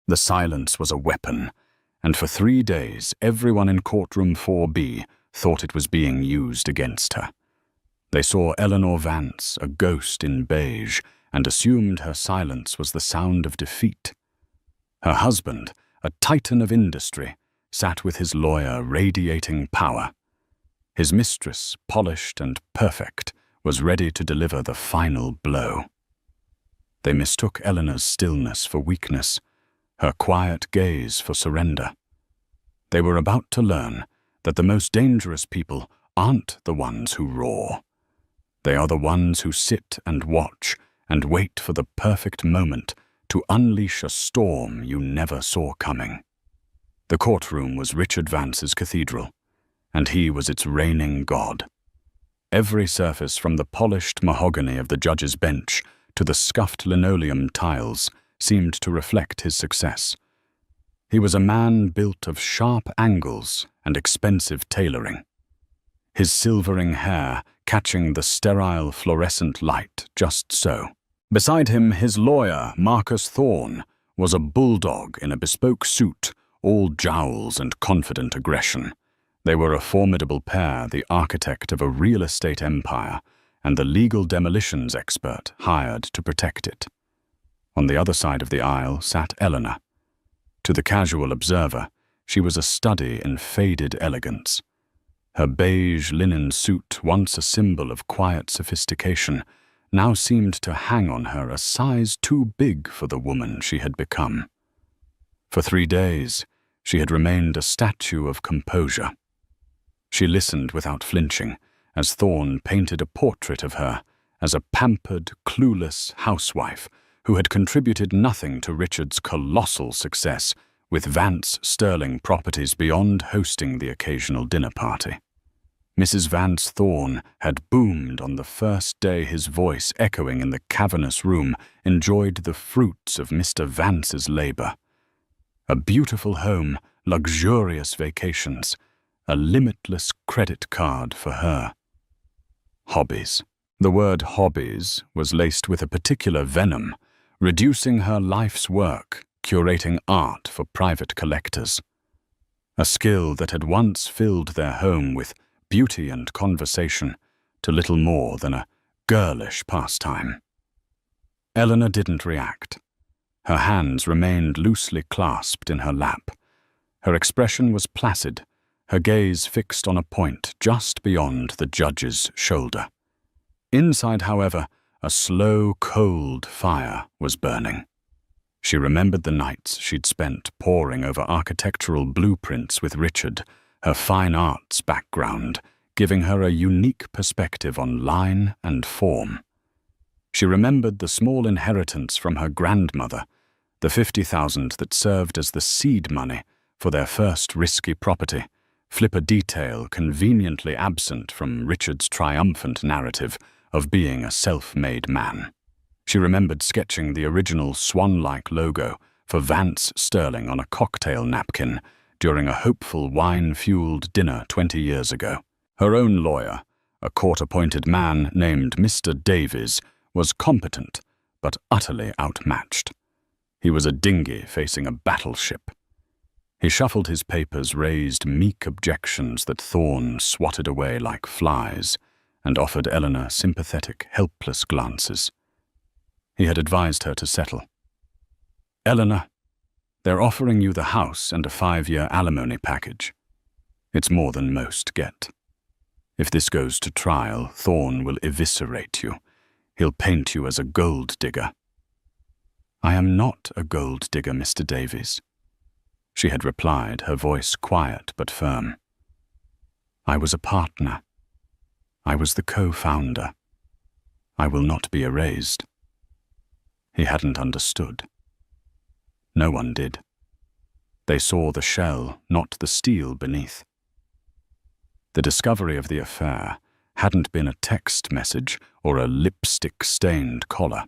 The silence was a weapon, and for 3 days everyone in courtroom 4B thought it was being used against her. They saw Eleanor Vance, a ghost in beige, and assumed her silence was the sound of defeat. Her husband, a titan of industry, sat with his lawyer radiating power. His mistress, polished and perfect, was ready to deliver the final blow. They mistook Eleanor's stillness for weakness, her quiet gaze for surrender. They were about to learn that the most dangerous people aren't the ones who roar. They are the ones who sit and watch and wait for the perfect moment to unleash a storm you never saw coming. The courtroom was Richard Vance's cathedral, and he was its reigning god. Every surface from the polished mahogany of the judge's bench to the scuffed linoleum tiles seemed to reflect his success. He was a man built of sharp angles and expensive tailoring, his silvering hair catching the sterile fluorescent light just so. Beside him, his lawyer, Marcus Thorne, was a bulldog in a bespoke suit, all jowls and confident aggression. They were a formidable pair, the architect of a real estate empire and the legal demolitions expert hired to protect it. On the other side of the aisle sat Eleanor. To the casual observer, she was a study in faded elegance. Her beige linen suit, once a symbol of quiet sophistication, now seemed to hang on her a size too big for the woman she had become. For 3 days, she had remained a statue of composure. She listened without flinching as Thorne painted a portrait of her as a pampered, clueless housewife who had contributed nothing to Richard's colossal success with Vance Sterling properties beyond hosting the occasional dinner party. Mrs. Vance Thorne had boomed on the first day his voice, echoing in the cavernous room, enjoyed the fruits of Mr. Vance's labor. A beautiful home, luxurious vacations, a limitless credit card for her. Hobbies. The word hobbies was laced with a particular venom, reducing her life's work, curating art for private collectors. A skill that had once filled their home with beauty and conversation to little more than a girlish pastime. Eleanor didn't react. Her hands remained loosely clasped in her lap. Her expression was placid, her gaze fixed on a point just beyond the judge's shoulder. Inside, however, a slow, cold fire was burning. She remembered the nights she'd spent poring over architectural blueprints with Richard, her fine arts background giving her a unique perspective on line and form. She remembered the small inheritance from her grandmother, the $50,000 that served as the seed money for their first risky property, flipper detail conveniently absent from Richard's triumphant narrative of being a self-made man. She remembered sketching the original swan-like logo for Vance Sterling on a cocktail napkin during a hopeful wine-fueled dinner 20 years ago. Her own lawyer, a court-appointed man named Mr. Davies, was competent but utterly outmatched. He was a dinghy facing a battleship. He shuffled his papers, raised meek objections that Thorne swatted away like flies, and offered Eleanor sympathetic, helpless glances. He had advised her to settle. "Eleanor, they're offering you the house and a 5-year alimony package. It's more than most get. If this goes to trial, Thorne will eviscerate you. He'll paint you as a gold digger." "I am not a gold digger, Mr. Davies," she had replied, her voice quiet but firm. "I was a partner. I was the co-founder. I will not be erased." He hadn't understood. No one did. They saw the shell, not the steel beneath. The discovery of the affair hadn't been a text message or a lipstick-stained collar.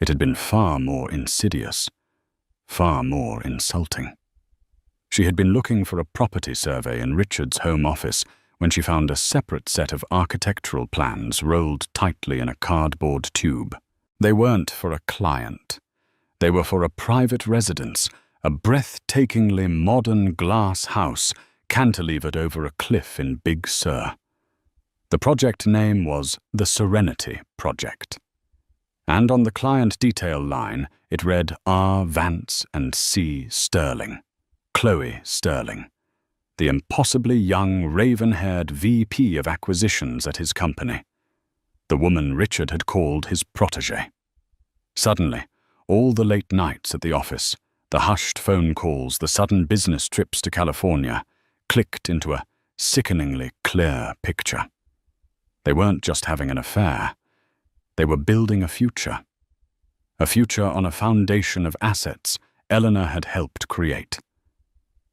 It had been far more insidious, far more insulting. She had been looking for a property survey in Richard's home office when she found a separate set of architectural plans rolled tightly in a cardboard tube. They weren't for a client. They were for a private residence, a breathtakingly modern glass house cantilevered over a cliff in Big Sur. The project name was the Serenity Project. And on the client detail line, it read R. Vance and C. Sterling, Chloe Sterling, the impossibly young, raven-haired VP of acquisitions at his company, the woman Richard had called his protégé. Suddenly, all the late nights at the office, the hushed phone calls, the sudden business trips to California, clicked into a sickeningly clear picture. They weren't just having an affair. They were building a future on a foundation of assets Eleanor had helped create.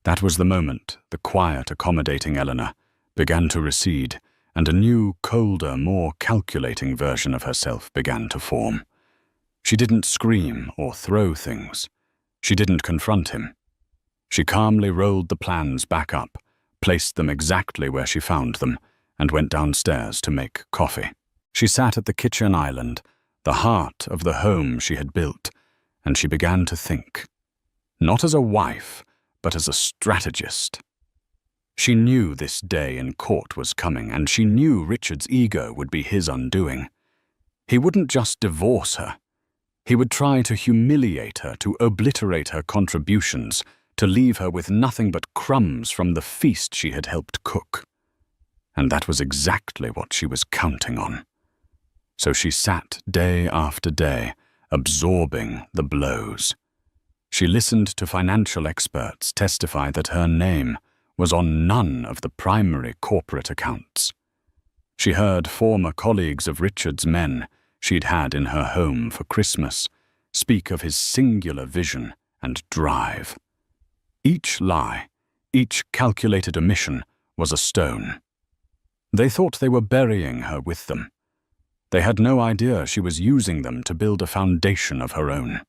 That was the moment the quiet, accommodating Eleanor began to recede, and a new, colder, more calculating version of herself began to form. She didn't scream or throw things. She didn't confront him. She calmly rolled the plans back up, placed them exactly where she found them, and went downstairs to make coffee. She sat at the kitchen island, the heart of the home she had built, and she began to think. Not as a wife, but as a strategist. She knew this day in court was coming, and she knew Richard's ego would be his undoing. He wouldn't just divorce her. He would try to humiliate her, to obliterate her contributions, to leave her with nothing but crumbs from the feast she had helped cook. And that was exactly what she was counting on. So she sat day after day, absorbing the blows. She listened to financial experts testify that her name was on none of the primary corporate accounts. She heard former colleagues of Richard's men she'd had in her home for Christmas speak of his singular vision and drive. Each lie, each calculated omission was a stone. They thought they were burying her with them. They had no idea she was using them to build a foundation of her own.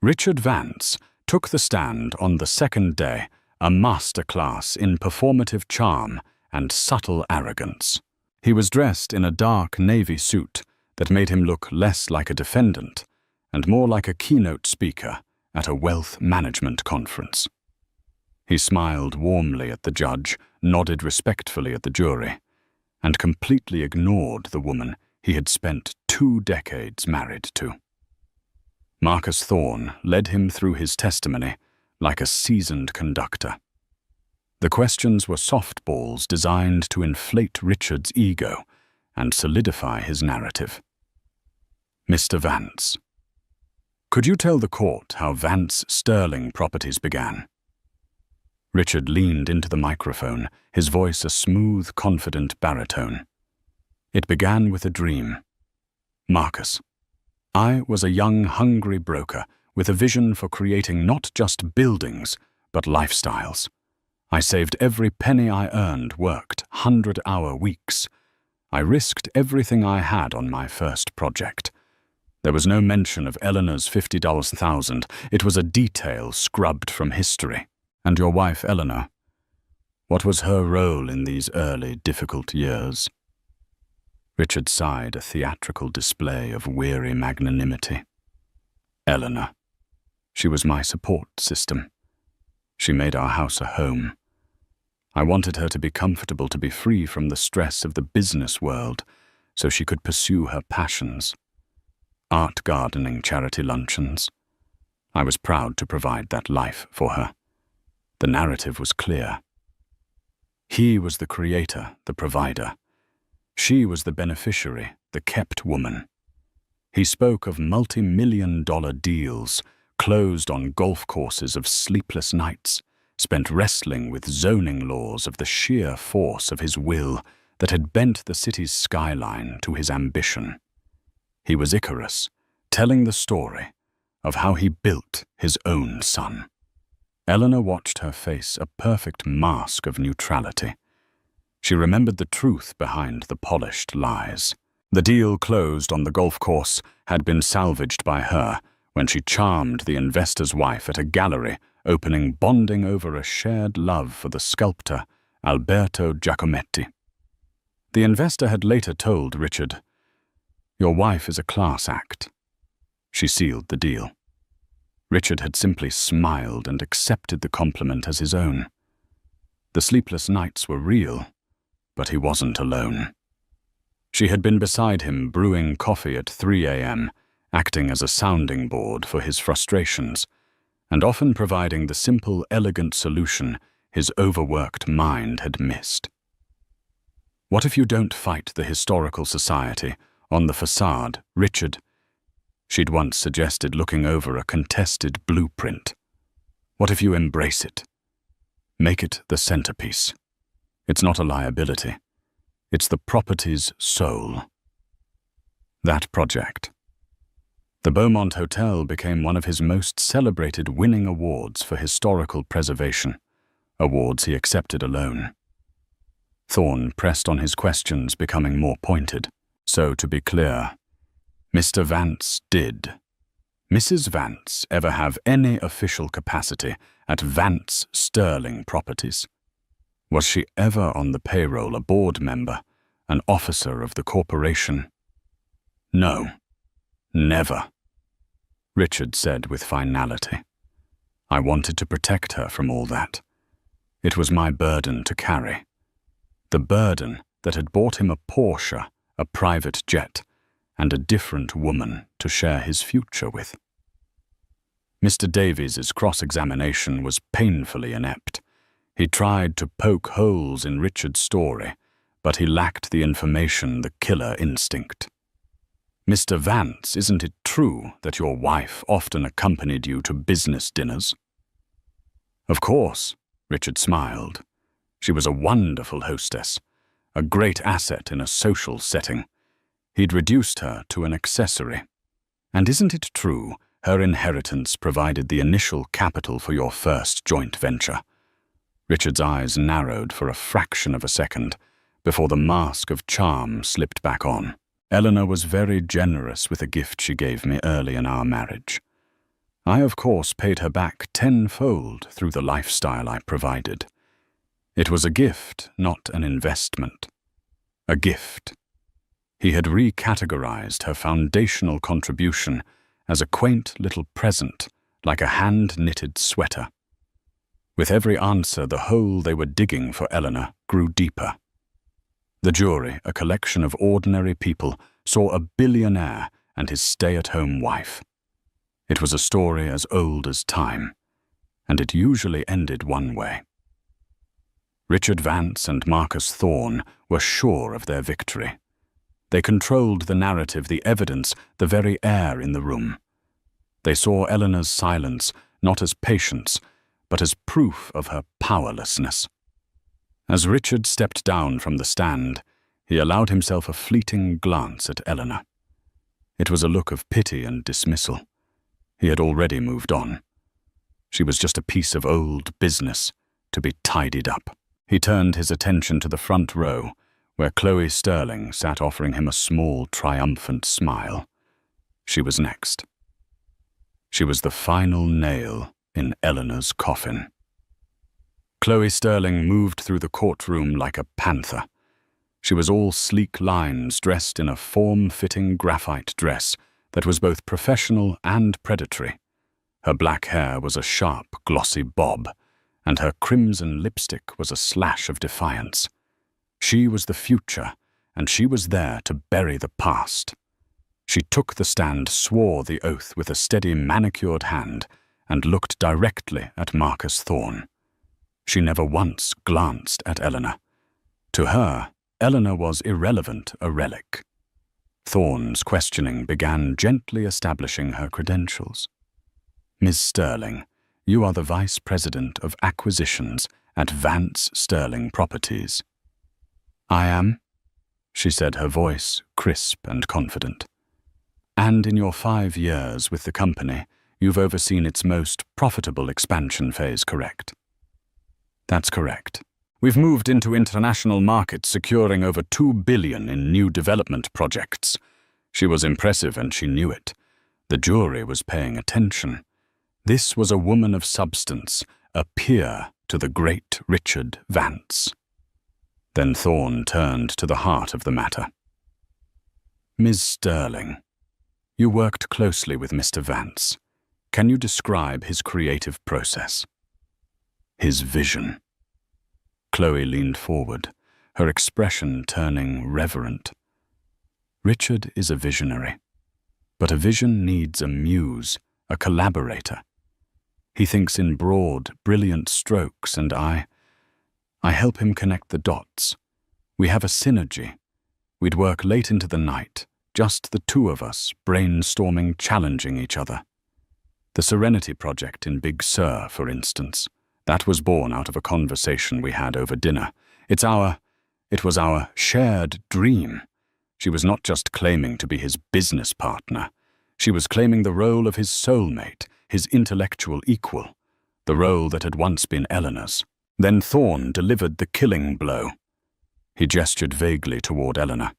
Richard Vance took the stand on the second day, a masterclass in performative charm and subtle arrogance. He was dressed in a dark navy suit that made him look less like a defendant and more like a keynote speaker at a wealth management conference. He smiled warmly at the judge, nodded respectfully at the jury, and completely ignored the woman he had spent 2 decades married to. Marcus Thorne led him through his testimony like a seasoned conductor. The questions were softballs designed to inflate Richard's ego and solidify his narrative. Mr. Vance. Could you tell the court how Vance Sterling Properties began? Richard leaned into the microphone, his voice a smooth, confident baritone. It began with a dream. Marcus. I was a young, hungry broker with a vision for creating not just buildings, but lifestyles. I saved every penny I earned, worked 100-hour weeks. I risked everything I had on my first project. There was no mention of Eleanor's $50,000. It was a detail scrubbed from history. And your wife, Eleanor, what was her role in these early, difficult years? Richard sighed, a theatrical display of weary magnanimity. Eleanor. She was my support system. She made our house a home. I wanted her to be comfortable, to be free from the stress of the business world, so she could pursue her passions. Art gardening, charity luncheons. I was proud to provide that life for her. The narrative was clear. He was the creator, the provider. She was the beneficiary, the kept woman. He spoke of multi-million-dollar deals, closed on golf courses of sleepless nights, spent wrestling with zoning laws of the sheer force of his will that had bent the city's skyline to his ambition. He was Icarus, telling the story of how he built his own sun. Eleanor watched her face, a perfect mask of neutrality. She remembered the truth behind the polished lies. The deal closed on the golf course had been salvaged by her when she charmed the investor's wife at a gallery opening, bonding over a shared love for the sculptor Alberto Giacometti. The investor had later told Richard, "Your wife is a class act." She sealed the deal. Richard had simply smiled and accepted the compliment as his own. The sleepless nights were real, but he wasn't alone. She had been beside him brewing coffee at 3 a.m., acting as a sounding board for his frustrations, and often providing the simple, elegant solution his overworked mind had missed. "What if you don't fight the Historical Society on the facade, Richard?" She'd once suggested, looking over a contested blueprint. "What if you embrace it? Make it the centerpiece. It's not a liability. It's the property's soul." That project. The Beaumont Hotel became one of his most celebrated winning awards for historical preservation, awards he accepted alone. Thorne pressed on his questions, becoming more pointed. "So, to be clear, Mr. Vance did. Mrs. Vance ever have any official capacity at Vance Sterling Properties? Was she ever on the payroll, a board member, an officer of the corporation?" "No, never," Richard said with finality. "I wanted to protect her from all that. It was my burden to carry. The burden that had bought him a Porsche, a private jet, and a different woman to share his future with." Mr. Davies's cross-examination was painfully inept. He tried to poke holes in Richard's story, but he lacked the information, the killer instinct. "Mr. Vance, isn't it true that your wife often accompanied you to business dinners?" "Of course," Richard smiled. "She was a wonderful hostess, a great asset in a social setting. He'd reduced her to an accessory. And isn't it true her inheritance provided the initial capital for your first joint venture?" Richard's eyes narrowed for a fraction of a second before the mask of charm slipped back on. "Eleanor was very generous with a gift she gave me early in our marriage. I, of course, paid her back tenfold through the lifestyle I provided. It was a gift, not an investment. A gift." He had recategorized her foundational contribution as a quaint little present, like a hand-knitted sweater. With every answer, the hole they were digging for Eleanor grew deeper. The jury, a collection of ordinary people, saw a billionaire and his stay-at-home wife. It was a story as old as time, and it usually ended one way. Richard Vance and Marcus Thorne were sure of their victory. They controlled the narrative, the evidence, the very air in the room. They saw Eleanor's silence not as patience, but as proof of her powerlessness. As Richard stepped down from the stand, he allowed himself a fleeting glance at Eleanor. It was a look of pity and dismissal. He had already moved on. She was just a piece of old business to be tidied up. He turned his attention to the front row, where Chloe Sterling sat offering him a small, triumphant smile. She was next. She was the final nail in Eleanor's coffin. Chloe Sterling moved through the courtroom like a panther. She was all sleek lines, dressed in a form-fitting graphite dress that was both professional and predatory. Her black hair was a sharp, glossy bob, and her crimson lipstick was a slash of defiance. She was the future, and she was there to bury the past. She took the stand, swore the oath with a steady, manicured hand, and looked directly at Marcus Thorne. She never once glanced at Eleanor. To her, Eleanor was irrelevant, a relic. Thorne's questioning began, gently establishing her credentials. "Ms. Sterling, you are the Vice President of Acquisitions at Vance Sterling Properties." "I am," she said, her voice crisp and confident. "And in your 5 years with the company, you've overseen its most profitable expansion phase, correct?" "That's correct. We've moved into international markets, securing over $2 billion in new development projects." She was impressive, and she knew it. The jury was paying attention. This was a woman of substance, a peer to the great Richard Vance. Then Thorne turned to the heart of the matter. "Ms. Sterling, you worked closely with Mr. Vance. Can you describe his creative process? His vision. Chloe leaned forward, her expression turning reverent. Richard is a visionary, but a vision needs a muse, a collaborator. He thinks in broad, brilliant strokes, and I help him connect the dots. We have a synergy. We'd work late into the night, just the two of us, brainstorming, challenging each other. The Serenity Project in Big Sur, for instance. That was born out of a conversation we had over dinner. It was our shared dream. She was not just claiming to be his business partner. She was claiming the role of his soulmate, his intellectual equal, the role that had once been Eleanor's. Then Thorne delivered the killing blow. He gestured vaguely toward Eleanor.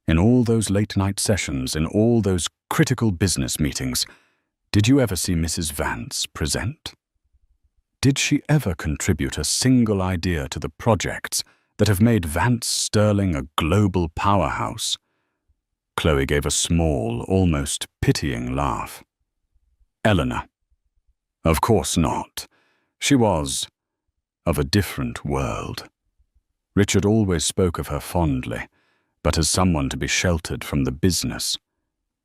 In all those late-night sessions, in all those critical business meetings, did you ever see Mrs. Vance present? Did she ever contribute a single idea to the projects that have made Vance Sterling a global powerhouse? Chloe gave a small, almost pitying laugh. Eleanor. Of course not. She was of a different world. Richard always spoke of her fondly, but as someone to be sheltered from the business.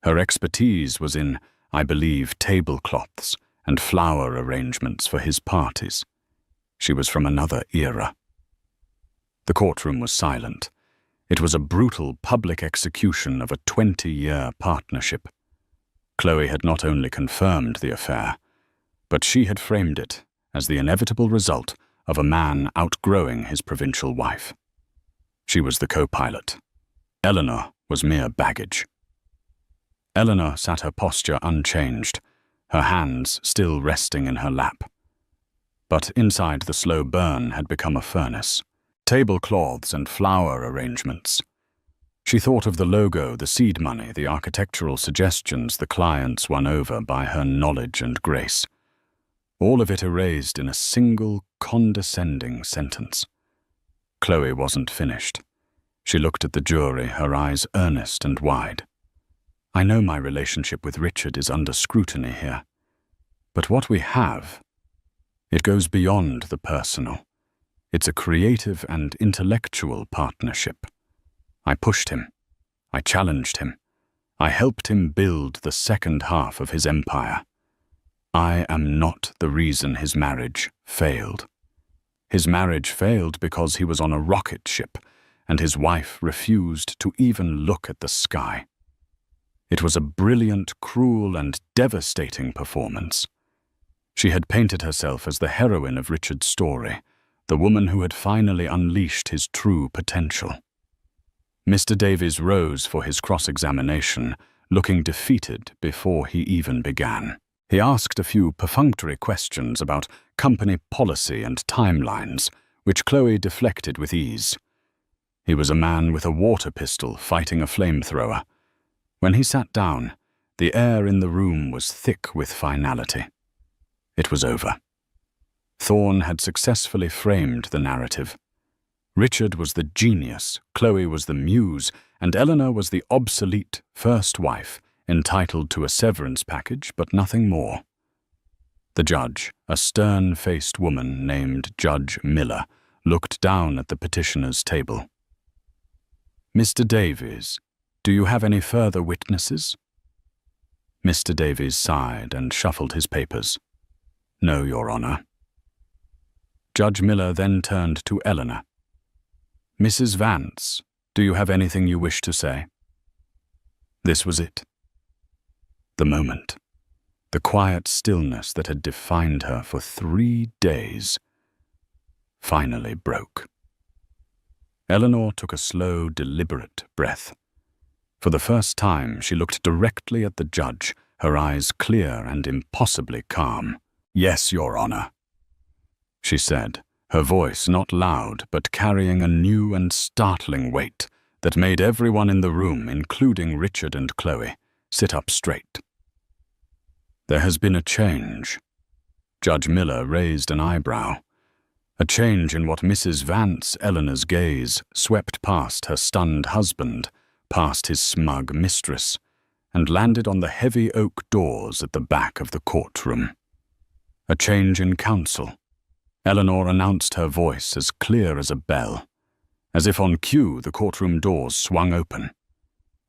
Her expertise was in, I believe, tablecloths and flower arrangements for his parties. She was from another era. The courtroom was silent. It was a brutal public execution of a 20-year partnership. Chloe had not only confirmed the affair, but she had framed it as the inevitable result of a man outgrowing his provincial wife. She was the co-pilot. Eleanor was mere baggage. Eleanor sat her posture unchanged, her hands still resting in her lap. But inside the slow burn had become a furnace. Tablecloths and flower arrangements. She thought of the logo, the seed money, the architectural suggestions the clients won over by her knowledge and grace. All of it erased in a single, condescending sentence. Chloe wasn't finished. She looked at the jury, her eyes earnest and wide. I know my relationship with Richard is under scrutiny here, but what we have, it goes beyond the personal. It's a creative and intellectual partnership. I pushed him. I challenged him. I helped him build the second half of his empire. I am not the reason his marriage failed. His marriage failed because he was on a rocket ship, and his wife refused to even look at the sky. It was a brilliant, cruel, and devastating performance. She had painted herself as the heroine of Richard's story, the woman who had finally unleashed his true potential. Mr. Davies rose for his cross-examination, looking defeated before he even began. He asked a few perfunctory questions about company policy and timelines, which Chloe deflected with ease. He was a man with a water pistol fighting a flamethrower. When he sat down, the air in the room was thick with finality. It was over. Thorne had successfully framed the narrative. Richard was the genius, Chloe was the muse, and Eleanor was the obsolete first wife, entitled to a severance package, but nothing more. The judge, a stern-faced woman named Judge Miller, looked down at the petitioner's table. Mr. Davies, do you have any further witnesses? Mr. Davies sighed and shuffled his papers. No, Your Honor. Judge Miller then turned to Eleanor. Mrs. Vance, do you have anything you wish to say? This was it. The moment. The quiet stillness that had defined her for 3 days finally broke. Eleanor took a slow, deliberate breath. For the first time, she looked directly at the judge, her eyes clear and impossibly calm. Yes, Your Honor, she said, her voice not loud but carrying a new and startling weight that made everyone in the room, including Richard and Chloe, sit up straight. There has been a change. Judge Miller raised an eyebrow. A change in what Mrs. Vance, Eleanor's gaze, swept past her stunned husband, past his smug mistress, and landed on the heavy oak doors at the back of the courtroom. A change in counsel. Eleanor announced her voice as clear as a bell. As if on cue, the courtroom doors swung open.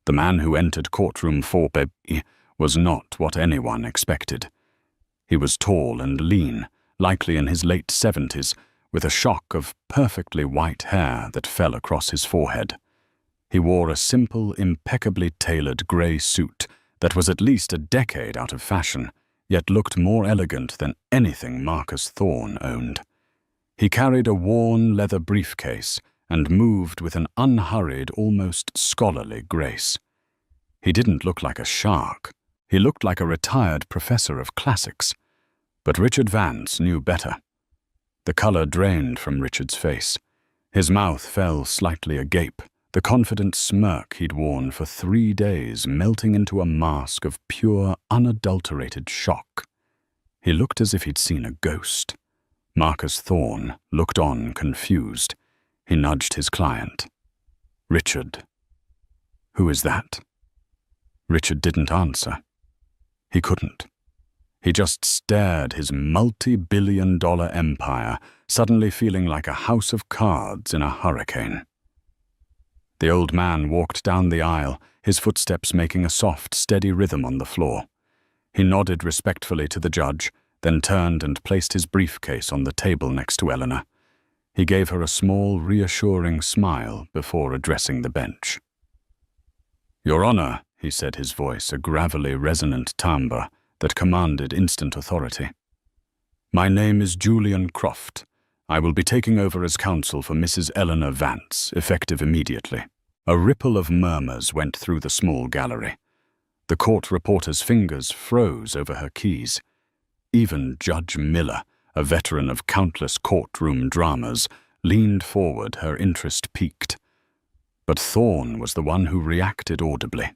The man who entered courtroom 4B was not what anyone expected. He was tall and lean, likely in his late 70s, with a shock of perfectly white hair that fell across his forehead. He wore a simple, impeccably tailored grey suit that was at least a decade out of fashion, yet looked more elegant than anything Marcus Thorne owned. He carried a worn leather briefcase and moved with an unhurried, almost scholarly grace. He didn't look like a shark. He looked like a retired professor of classics. But Richard Vance knew better. The color drained from Richard's face. His mouth fell slightly agape, the confident smirk he'd worn for 3 days melting into a mask of pure, unadulterated shock. He looked as if he'd seen a ghost. Marcus Thorne looked on, confused. He nudged his client. "Richard." "Who is that?" Richard didn't answer. He couldn't. He just stared his multi-billion-dollar empire, suddenly feeling like a house of cards in a hurricane. The old man walked down the aisle, his footsteps making a soft, steady rhythm on the floor. He nodded respectfully to the judge, then turned and placed his briefcase on the table next to Eleanor. He gave her a small, reassuring smile before addressing the bench. "Your Honor," he said, his voice a gravelly, resonant timbre that commanded instant authority. "My name is Julian Croft. I will be taking over as counsel for Mrs. Eleanor Vance, effective immediately." A ripple of murmurs went through the small gallery. The court reporter's fingers froze over her keys. Even Judge Miller, a veteran of countless courtroom dramas, leaned forward, her interest piqued. But Thorne was the one who reacted audibly.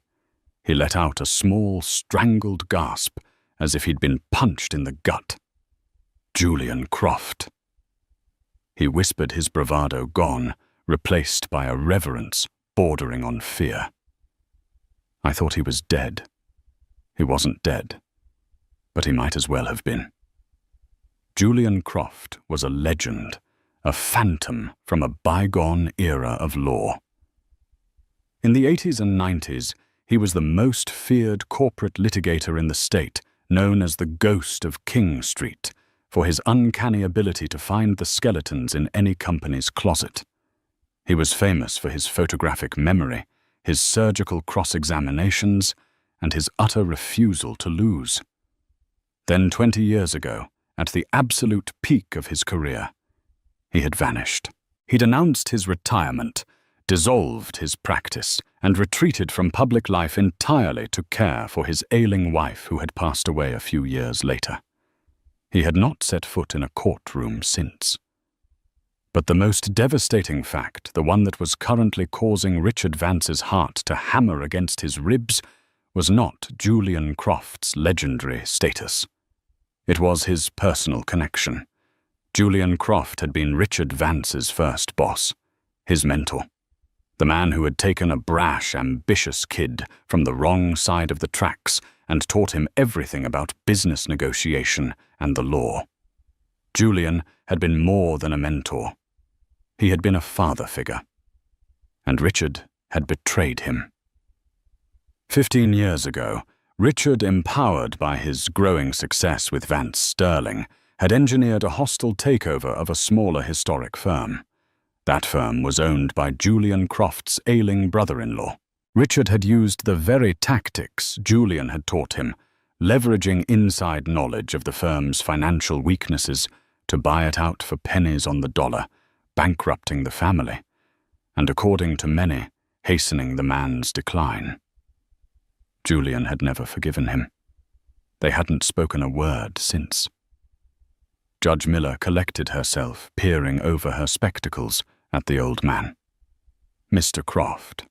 He let out a small, strangled gasp, as if he'd been punched in the gut. "Julian Croft." He whispered, his bravado gone, replaced by a reverence bordering on fear. "I thought he was dead." He wasn't dead, but he might as well have been. Julian Croft was a legend, a phantom from a bygone era of law. In the 80s and 90s, he was the most feared corporate litigator in the state, known as the Ghost of King Street, for his uncanny ability to find the skeletons in any company's closet. He was famous for his photographic memory, his surgical cross-examinations, and his utter refusal to lose. Then 20 years ago, at the absolute peak of his career, he had vanished. He'd announced his retirement, dissolved his practice, and retreated from public life entirely to care for his ailing wife who had passed away a few years later. He had not set foot in a courtroom since. But the most devastating fact, the one that was currently causing Richard Vance's heart to hammer against his ribs, was not Julian Croft's legendary status. It was his personal connection. Julian Croft had been Richard Vance's first boss, his mentor. The man who had taken a brash, ambitious kid from the wrong side of the tracks and taught him everything about business negotiation and the law. Julian had been more than a mentor. He had been a father figure. And Richard had betrayed him. 15 years ago, Richard, empowered by his growing success with Vance Sterling, had engineered a hostile takeover of a smaller historic firm. That firm was owned by Julian Croft's ailing brother-in-law. Richard had used the very tactics Julian had taught him, leveraging inside knowledge of the firm's financial weaknesses to buy it out for pennies on the dollar, bankrupting the family, and according to many, hastening the man's decline. Julian had never forgiven him. They hadn't spoken a word since. Judge Miller collected herself, peering over her spectacles at the old man. "Mr. Croft,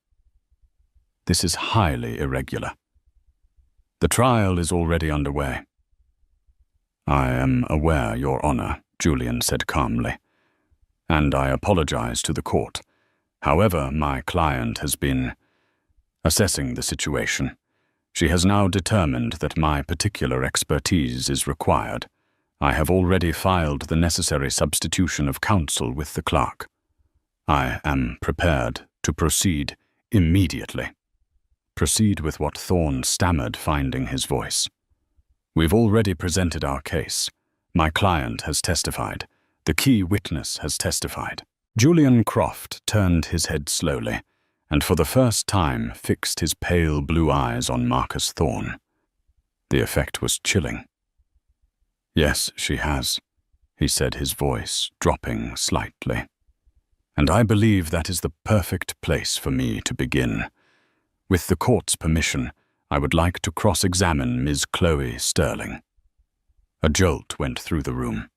this is highly irregular. The trial is already underway." "I am aware, Your Honor," Julian said calmly, "and I apologize to the court. However, my client has been assessing the situation. She has now determined that my particular expertise is required. I have already filed the necessary substitution of counsel with the clerk. I am prepared to proceed immediately. Proceed with what Thorne stammered, finding his voice. We've already presented our case. My client has testified. The key witness has testified. Julian Croft turned his head slowly, and for the first time fixed his pale blue eyes on Marcus Thorne. The effect was chilling. Yes, she has, he said, his voice dropping slightly. And I believe that is the perfect place for me to begin. With the court's permission, I would like to cross-examine Ms. Chloe Sterling. A jolt went through the room.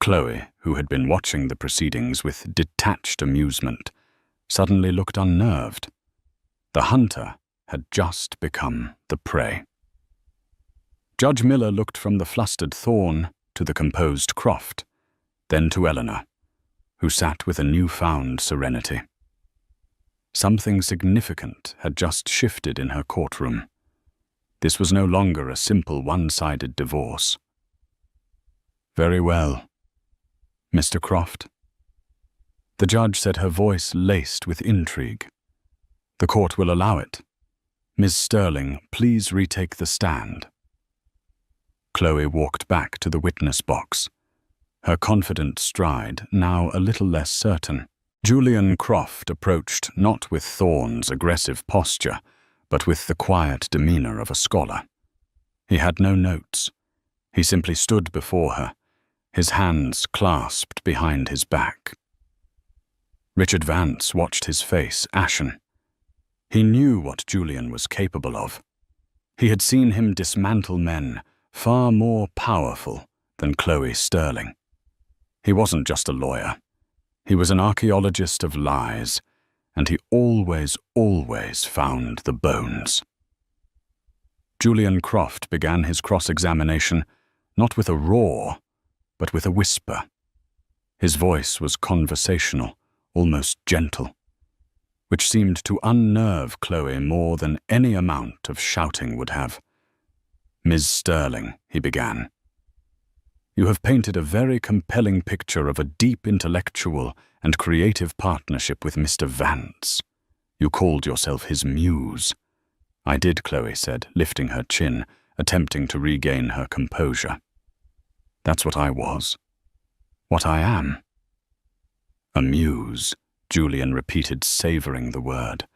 Chloe, who had been watching the proceedings with detached amusement, suddenly looked unnerved. The hunter had just become the prey. Judge Miller looked from the flustered Thorne to the composed Croft, then to Eleanor, who sat with a newfound serenity. Something significant had just shifted in her courtroom. This was no longer a simple one-sided divorce. Very well, Mr. Croft. The judge said, her voice laced with intrigue. The court will allow it. Ms. Sterling, please retake the stand. Chloe walked back to the witness box, her confident stride now a little less certain. Julian Croft approached not with Thorne's aggressive posture, but with the quiet demeanor of a scholar. He had no notes. He simply stood before her, his hands clasped behind his back. Richard Vance watched his face ashen. He knew what Julian was capable of. He had seen him dismantle men far more powerful than Chloe Sterling. He wasn't just a lawyer. He was an archaeologist of lies, and he always found the bones. Julian Croft began his cross-examination not with a roar, but with a whisper. His voice was conversational, almost gentle, which seemed to unnerve Chloe more than any amount of shouting would have. Ms. Sterling, he began, you have painted a very compelling picture of a deep intellectual and creative partnership with Mr. Vance. You called yourself his muse. I did, Chloe said, lifting her chin, attempting to regain her composure. That's what I was. What I am. A muse, Julian repeated, savoring the word.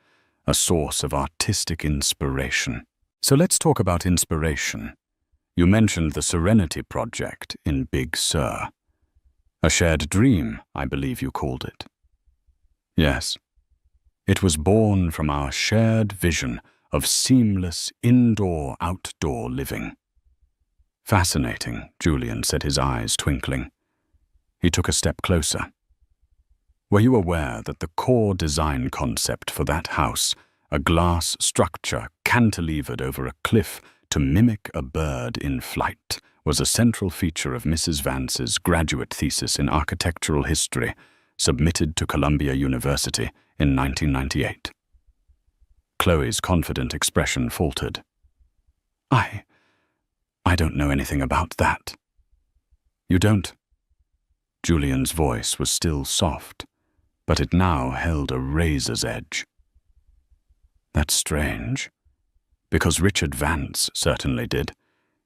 A source of artistic inspiration. So let's talk about inspiration. You mentioned the Serenity Project in Big Sur. A shared dream, I believe you called it. Yes. It was born from our shared vision of seamless indoor-outdoor living. Fascinating, Julian said, his eyes twinkling. He took a step closer. Were you aware that the core design concept for that house, a glass structure cantilevered over a cliff to mimic a bird in flight, was a central feature of Mrs. Vance's graduate thesis in architectural history, submitted to Columbia University in 1998. Chloe's confident expression faltered. I don't know anything about that. You don't? Julian's voice was still soft, but it now held a razor's edge. That's strange, because Richard Vance certainly did.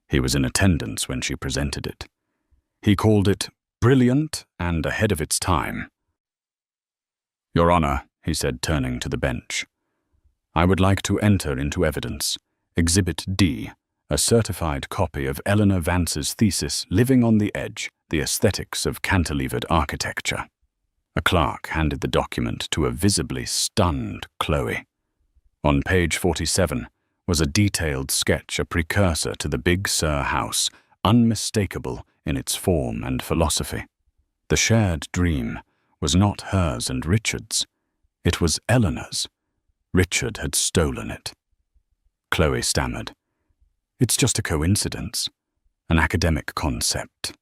He was in attendance when she presented it. He called it brilliant and ahead of its time. Your Honor, he said, turning to the bench, I would like to enter into evidence Exhibit D, a certified copy of Eleanor Vance's thesis, Living on the Edge, the Aesthetics of Cantilevered Architecture. A clerk handed the document to a visibly stunned Chloe. On page 47 was a detailed sketch, a precursor to the Big Sur house, unmistakable in its form and philosophy. The shared dream was not hers and Richard's. It was Eleanor's. Richard had stolen it. Chloe stammered. It's just a coincidence, an academic concept.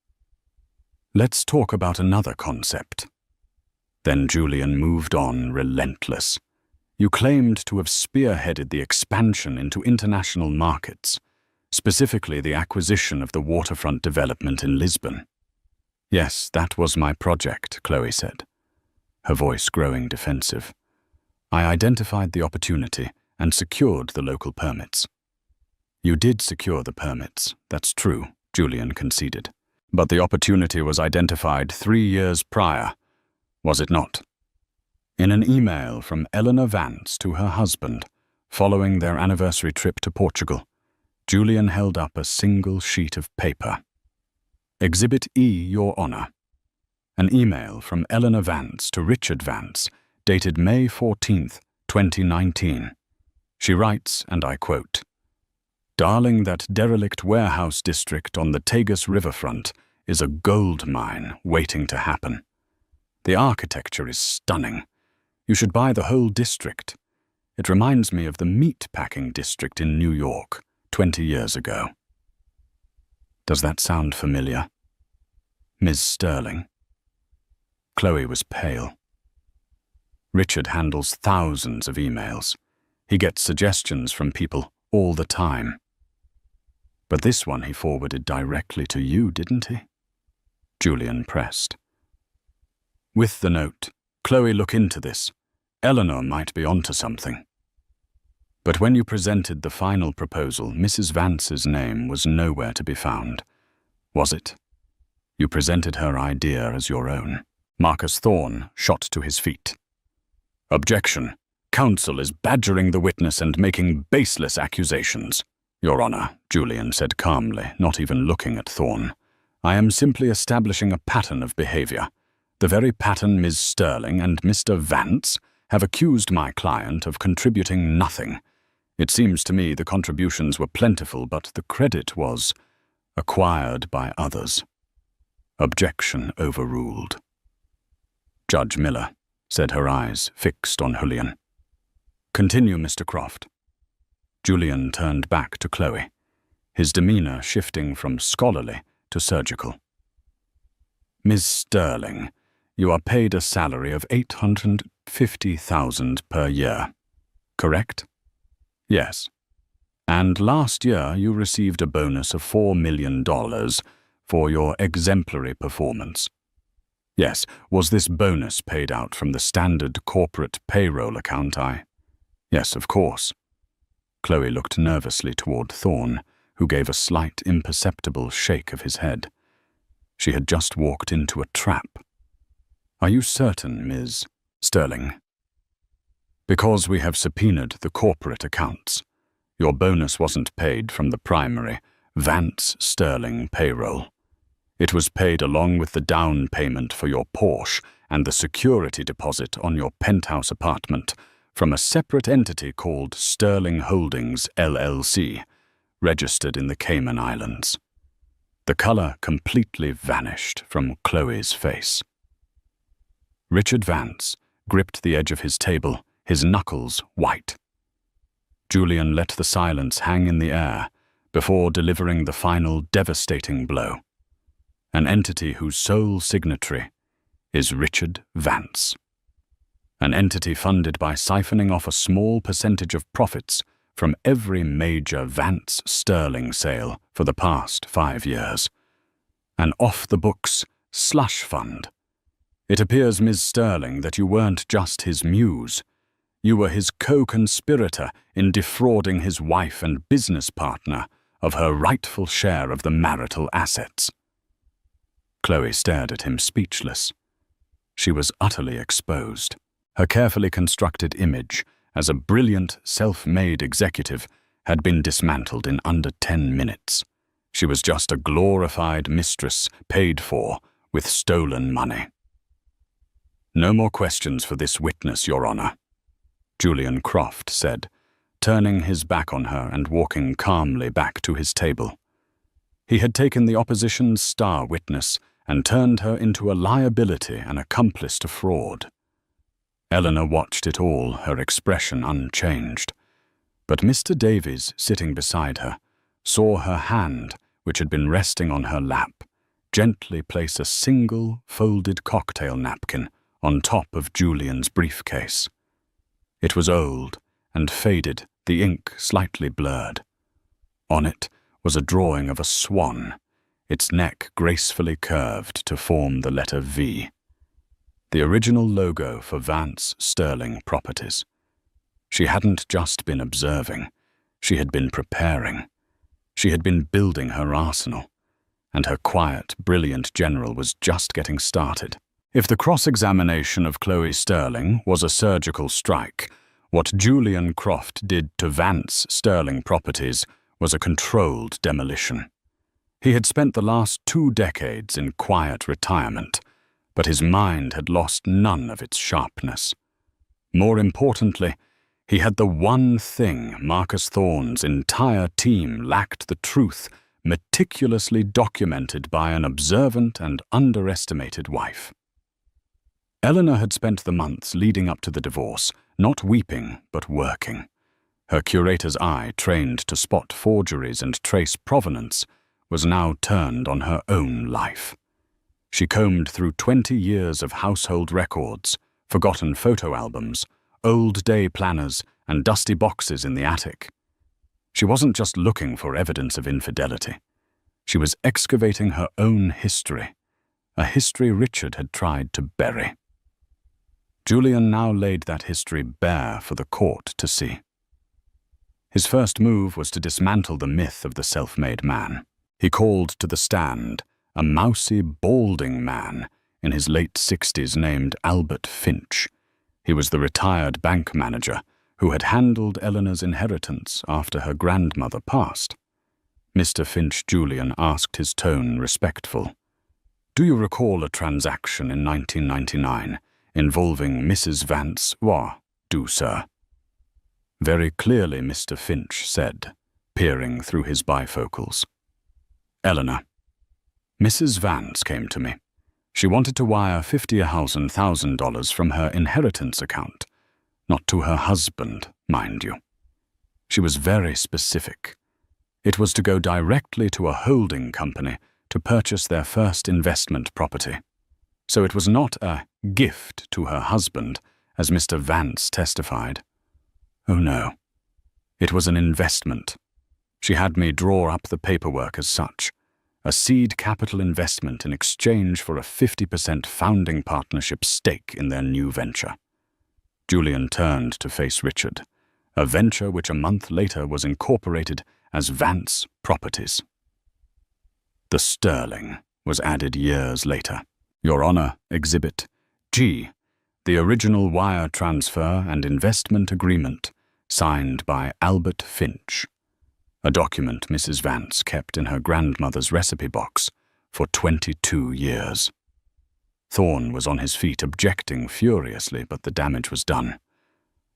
Let's talk about another concept. Then Julian moved on, relentless. You claimed to have spearheaded the expansion into international markets, specifically the acquisition of the waterfront development in Lisbon. Yes, that was my project, Chloe said, her voice growing defensive. I identified the opportunity and secured the local permits. You did secure the permits, that's true, Julian conceded. But the opportunity was identified 3 years prior, was it not? In an email from Eleanor Vance to her husband, following their anniversary trip to Portugal, Julian held up a single sheet of paper. Exhibit E, Your Honor. An email from Eleanor Vance to Richard Vance, dated May 14th, 2019. She writes, and I quote, "Darling, that derelict warehouse district on the Tagus riverfront is a gold mine waiting to happen. The architecture is stunning. You should buy the whole district. It reminds me of the meat-packing district in New York 20 years ago." Does that sound familiar? Ms. Sterling. Chloe was pale. Richard handles thousands of emails. He gets suggestions from people all the time. But this one he forwarded directly to you, didn't he? Julian pressed. With the note, "Chloe, look into this. Eleanor might be onto something." But when you presented the final proposal, Mrs. Vance's name was nowhere to be found. Was it? You presented her idea as your own. Marcus Thorne shot to his feet. "Objection. Counsel is badgering the witness and making baseless accusations." "Your Honor," Julian said calmly, not even looking at Thorne, "I am simply establishing a pattern of behavior. The very pattern Ms. Sterling and Mr. Vance have accused my client of contributing nothing. It seems to me the contributions were plentiful, but the credit was acquired by others." Objection overruled. Judge Miller said, her eyes fixed on Julian. "Continue, Mr. Croft." Julian turned back to Chloe, his demeanor shifting from scholarly to surgical. "Ms. Sterling, you are paid a salary of $850,000 per year, correct?" "Yes. And last year you received a bonus of $4 million for your exemplary performance." "Yes. Was this bonus paid out from the standard corporate payroll account "Yes, of course." Chloe looked nervously toward Thorne, who gave a slight, imperceptible shake of his head. She had just walked into a trap. "Are you certain, Ms. Sterling?" "Because we have subpoenaed the corporate accounts. Your bonus wasn't paid from the primary Vance Sterling payroll. It was paid along with the down payment for your Porsche and the security deposit on your penthouse apartment from a separate entity called Sterling Holdings, LLC, registered in the Cayman Islands." The color completely vanished from Chloe's face. Richard Vance gripped the edge of his table, his knuckles white. Julian let the silence hang in the air before delivering the final devastating blow. An entity whose sole signatory is Richard Vance. An entity funded by siphoning off a small percentage of profits from every major Vance Sterling sale for the past 5 years. An off-the-books slush fund. It appears, Ms. Sterling, that you weren't just his muse. You were his co-conspirator in defrauding his wife and business partner of her rightful share of the marital assets. Chloe stared at him speechless. She was utterly exposed. Her carefully constructed image as a brilliant, self-made executive had been dismantled in under 10 minutes. She was just a glorified mistress paid for with stolen money. "No more questions for this witness, Your Honor," Julian Croft said, turning his back on her and walking calmly back to his table. He had taken the opposition's star witness and turned her into a liability and accomplice to fraud. Eleanor watched it all, her expression unchanged. But Mr. Davies, sitting beside her, saw her hand, which had been resting on her lap, gently place a single folded cocktail napkin on top of Julian's briefcase. It was old and faded, the ink slightly blurred. On it was a drawing of a swan, its neck gracefully curved to form the letter V, the original logo for Vance Sterling Properties. She hadn't just been observing, she had been preparing. She had been building her arsenal, and her quiet, brilliant general was just getting started. If the cross-examination of Chloe Sterling was a surgical strike, what Julian Croft did to Vance Sterling Properties was a controlled demolition. He had spent the last 2 decades in quiet retirement, but his mind had lost none of its sharpness. More importantly, he had the one thing Marcus Thorne's entire team lacked: the truth, meticulously documented by an observant and underestimated wife. Eleanor had spent the months leading up to the divorce, not weeping, but working. Her curator's eye, trained to spot forgeries and trace provenance, was now turned on her own life. She combed through 20 years of household records, forgotten photo albums, old day planners, and dusty boxes in the attic. She wasn't just looking for evidence of infidelity. She was excavating her own history, a history Richard had tried to bury. Julian now laid that history bare for the court to see. His first move was to dismantle the myth of the self-made man. He called to the stand a mousy, balding man in his late 60s named Albert Finch. He was the retired bank manager who had handled Eleanor's inheritance after her grandmother passed. Mr. Finch Julian asked, his tone respectful. "Do you recall a transaction in 1999 involving Mrs. Vance? Why, do, sir?" Very clearly, Mr. Finch said, peering through his bifocals. "Eleanor, Mrs. Vance came to me. She wanted to wire $50,000 from her inheritance account, not to her husband, mind you. She was very specific. It was to go directly to a holding company to purchase their first investment property. So it was not a gift to her husband, as Mr. Vance testified. Oh no, it was an investment. She had me draw up the paperwork as such, a seed capital investment in exchange for a 50% founding partnership stake in their new venture." Julian turned to face Richard, a venture which a month later was incorporated as Vance Properties. The Sterling was added years later. Your Honor, Exhibit G, the original wire transfer and investment agreement signed by Albert Finch, a document Mrs. Vance kept in her grandmother's recipe box for 22 years. Thorne was on his feet, objecting furiously, but the damage was done.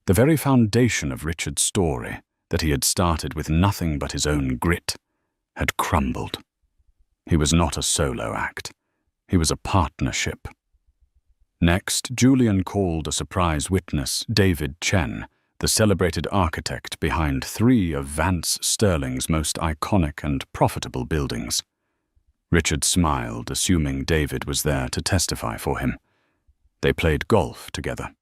The very foundation of Richard's story, that he had started with nothing but his own grit, had crumbled. He was not a solo act. He was a partnership. Next, Julian called a surprise witness, David Chen, the celebrated architect behind 3 of Vance Sterling's most iconic and profitable buildings. Richard smiled, assuming David was there to testify for him. They played golf together.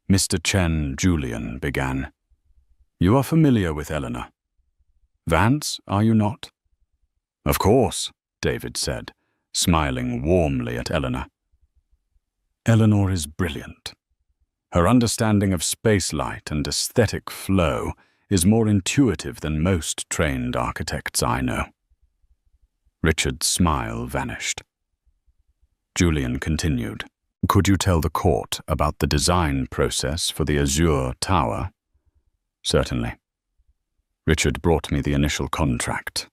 Mr. Chen Julian began. "You are familiar with Eleanor Vance, are you not?" "Of course," David said, smiling warmly at Eleanor. "Eleanor is brilliant. Her understanding of spacelight and aesthetic flow is more intuitive than most trained architects I know." Richard's smile vanished. Julian continued. "Could you tell the court about the design process for the Azure Tower?" "Certainly." Richard brought me the initial contract,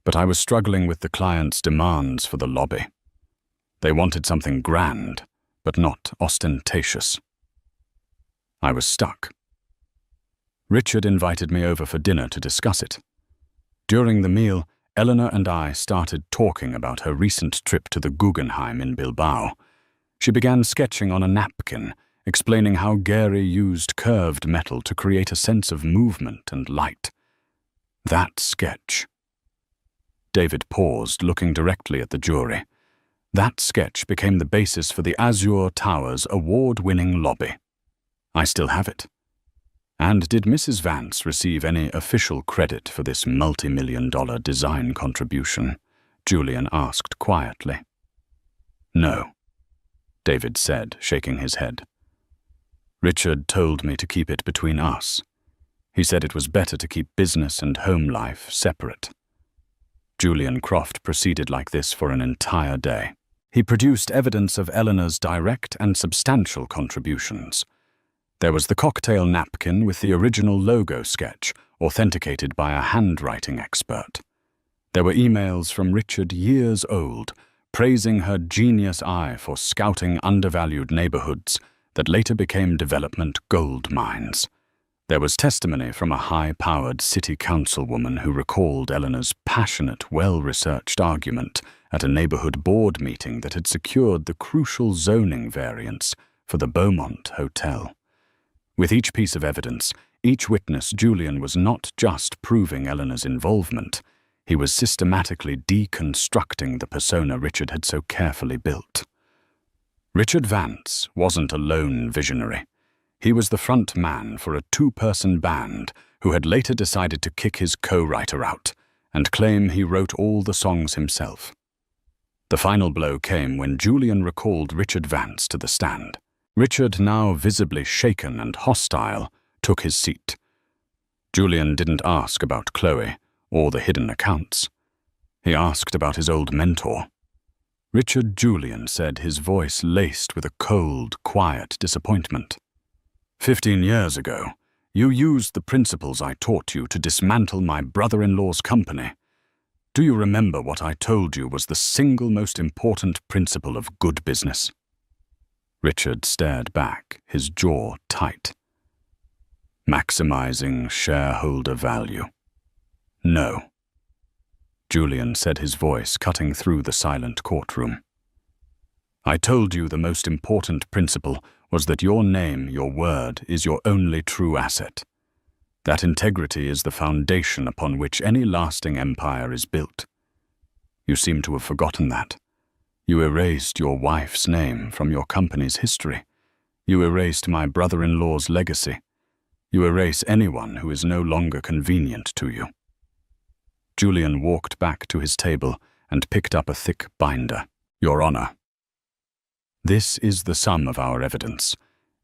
but I was struggling with the client's demands for the lobby. They wanted something grand, but not ostentatious. I was stuck. Richard invited me over for dinner to discuss it. During the meal, Eleanor and I started talking about her recent trip to the Guggenheim in Bilbao. She began sketching on a napkin, explaining how Gehry used curved metal to create a sense of movement and light. That sketch. David paused, looking directly at the jury. That sketch became the basis for the Azure Tower's award-winning lobby. I still have it, And did Mrs. Vance receive any official credit for this multi-million-dollar design contribution? Julian asked quietly. No, David said, shaking his head. Richard told me to keep it between us. He said it was better to keep business and home life separate. Julian Croft proceeded like this for an entire day. He produced evidence of Eleanor's direct and substantial contributions. There was the cocktail napkin with the original logo sketch, authenticated by a handwriting expert. There were emails from Richard years old, praising her genius eye for scouting undervalued neighborhoods that later became development gold mines. There was testimony from a high-powered city councilwoman who recalled Eleanor's passionate, well-researched argument at a neighborhood board meeting that had secured the crucial zoning variance for the Beaumont Hotel. With each piece of evidence, each witness, Julian was not just proving Eleanor's involvement, he was systematically deconstructing the persona Richard had so carefully built. Richard Vance wasn't a lone visionary. He was the front man for a two-person band who had later decided to kick his co-writer out and claim he wrote all the songs himself. The final blow came when Julian recalled Richard Vance to the stand. Richard, now visibly shaken and hostile, took his seat. Julian didn't ask about Chloe or the hidden accounts. He asked about his old mentor. Richard Julian said, his voice laced with a cold, quiet disappointment. 15 years ago, you used the principles I taught you to dismantle my brother-in-law's company. Do you remember what I told you was the single most important principle of good business? Richard stared back, his jaw tight. Maximizing shareholder value. No. Julian said, his voice cutting through the silent courtroom. I told you the most important principle was that your name, your word, is your only true asset. That integrity is the foundation upon which any lasting empire is built. You seem to have forgotten that. You erased your wife's name from your company's history. You erased my brother-in-law's legacy. You erase anyone who is no longer convenient to you. Julian walked back to his table and picked up a thick binder. Your Honor. This is the sum of our evidence.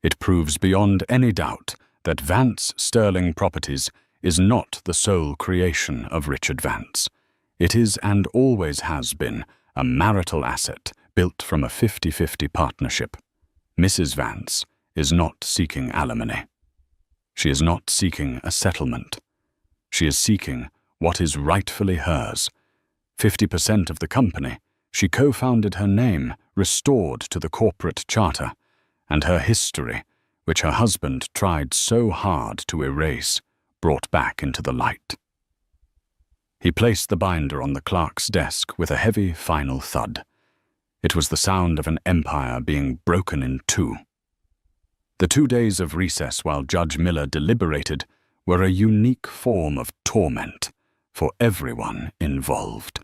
It proves beyond any doubt that Vance Sterling Properties is not the sole creation of Richard Vance. It is and always has been a marital asset built from a 50-50 partnership. Mrs. Vance is not seeking alimony. She is not seeking a settlement. She is seeking what is rightfully hers. 50% of the company, she co-founded her name, restored to the corporate charter, and her history, which her husband tried so hard to erase, brought back into the light. He placed the binder on the clerk's desk with a heavy final thud. It was the sound of an empire being broken in two. The 2 days of recess while Judge Miller deliberated were a unique form of torment for everyone involved.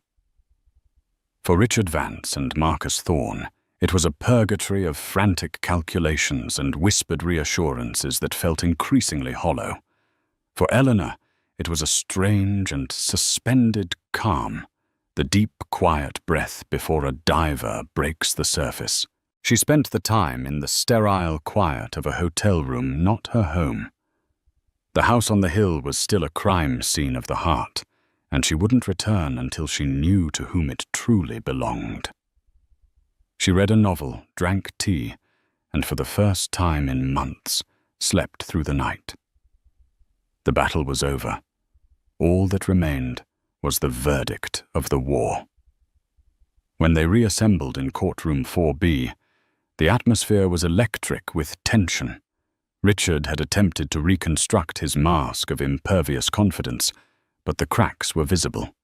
For Richard Vance and Marcus Thorne, it was a purgatory of frantic calculations and whispered reassurances that felt increasingly hollow. For Eleanor, it was a strange and suspended calm, the deep, quiet breath before a diver breaks the surface. She spent the time in the sterile quiet of a hotel room, not her home. The house on the hill was still a crime scene of the heart, and she wouldn't return until she knew to whom it truly belonged. She read a novel, drank tea, and for the first time in months, slept through the night. The battle was over. All that remained was the verdict of the war. When they reassembled in courtroom 4B, the atmosphere was electric with tension. Richard had attempted to reconstruct his mask of impervious confidence, but the cracks were visible.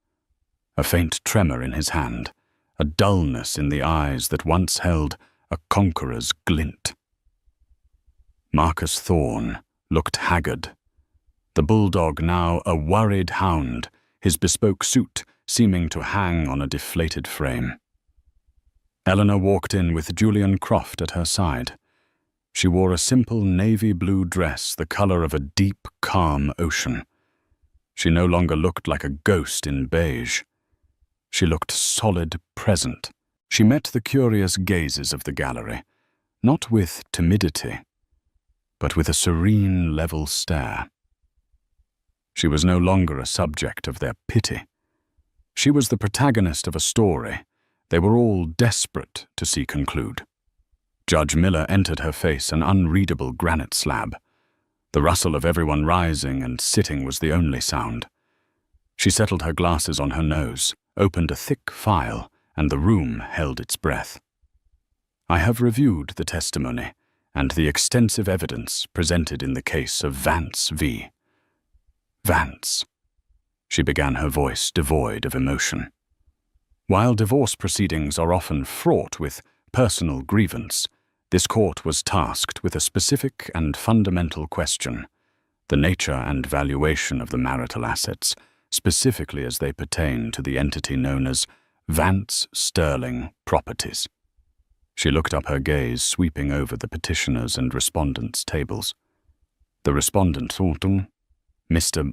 A faint tremor in his hand, a dullness in the eyes that once held a conqueror's glint. Marcus Thorne looked haggard. The bulldog now a worried hound, his bespoke suit seeming to hang on a deflated frame. Eleanor walked in with Julian Croft at her side. She wore a simple navy blue dress the color of a deep, calm ocean. She no longer looked like a ghost in beige. She looked solid, present. She met the curious gazes of the gallery, not with timidity, but with a serene, level stare. She was no longer a subject of their pity. She was the protagonist of a story they were all desperate to see conclude. Judge Miller entered her face an unreadable granite slab. The rustle of everyone rising and sitting was the only sound. She settled her glasses on her nose, opened a thick file, and the room held its breath. I have reviewed the testimony and the extensive evidence presented in the case of Vance v. Vance. She began, her voice devoid of emotion. While divorce proceedings are often fraught with personal grievance, this court was tasked with a specific and fundamental question: the nature and valuation of the marital assets, specifically as they pertain to the entity known as Vance Sterling Properties. She looked up, her gaze sweeping over the petitioners' and respondents' tables. The respondent, Mr.